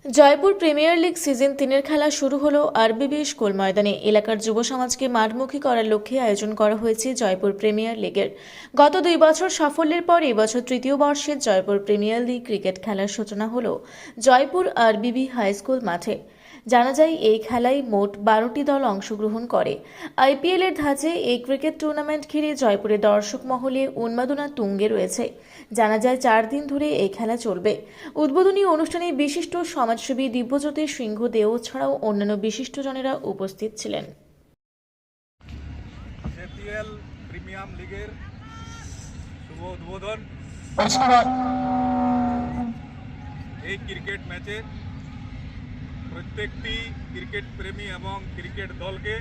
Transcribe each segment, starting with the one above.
Jaipur premier league season 3-এর খেলা শুরু হলো আরবিবি স্কুল ময়দানে। এলাকার যুব সমাজকে মাঠমুখী করার লক্ষ্যে আয়োজন করা হয়েছে জয়পুর প্রিমিয়ার লিগের। গত 2 বছর সাফল্যের পর এবছর তৃতীয় বর্ষে জয়পুর প্রিমিয়ার লিগ ক্রিকেট খেলার সূচনা হলো জয়পুর আরবিবি হাই স্কুল মাঠে। জানা যায় এই খেলায় মোট 12টি দল অংশগ্রহণ করে। আইপিএল এর ধাঁচে এই ক্রিকেট টুর্নামেন্ট ঘিরে জয়পুরের দর্শক মহলে উন্মাদনা তুঙ্গে রয়েছে। জানা যায় 4 দিন ধরে এই খেলা চলবে। উদ্বোধনী অনুষ্ঠানে বিশিষ্ট সমাজসেবী দিব্যজ্যোতি সিংহদেও ছাড়াও অন্যান্য বিশিষ্টজনেরা উপস্থিত ছিলেন। জেপিএল প্রিমিয়াম লিগের শুভ উদ্বোধন। এই ক্রিকেট ম্যাচে প্রত্যেকটি ক্রিকেট প্রেমী এবং ক্রিকেট দলকে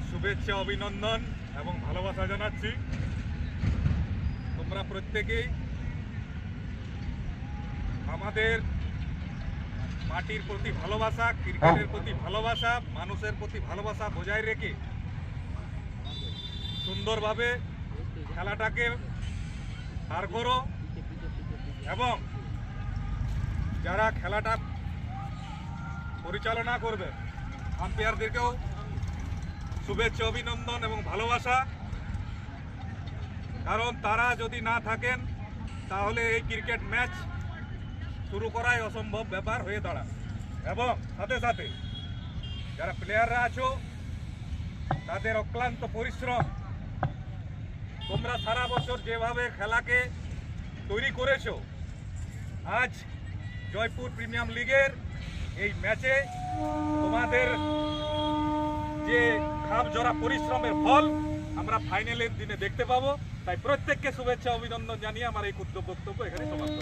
শুভেচ্ছা, অভিনন্দন এবং ভালোবাসা জানাচ্ছি। তোমরা প্রত্যেকেই আমাদের মাটির প্রতি ভালোবাসা, ক্রিকেটের প্রতি ভালোবাসা, মানুষের প্রতি ভালোবাসা বজায় রেখে সুন্দরভাবে খেলাটাকে পার করো এবং যারা খেলাটা পরিচালনা করবে আম্পায়ারদেরকেও শুভেচ্ছা, অভিনন্দন এবং ভালোবাসা। কারণ তারা যদি না থাকেন তাহলে এই ক্রিকেট ম্যাচ শুরু করাই অসম্ভব ব্যাপার হয়ে দাঁড়ায়। এবং সাথে সাথে যারা প্লেয়াররা আছো তাদের অক্লান্ত পরিশ্রম, তোমরা সারা বছর যেভাবে খেলাকে তৈরি করেছো, আজ জয়পুর প্রিমিয়াম লিগের এই ম্যাচে তোমাদের যে খাপ জোড়া পরিশ্রমের ফল আমরা ফাইনালের দিনে দেখতে পাবো। তাই প্রত্যেককে শুভেচ্ছা, অভিনন্দন জানিয়ে আমার এই ক্ষুদ্র বক্তব্য এখানে সমাপ্ত।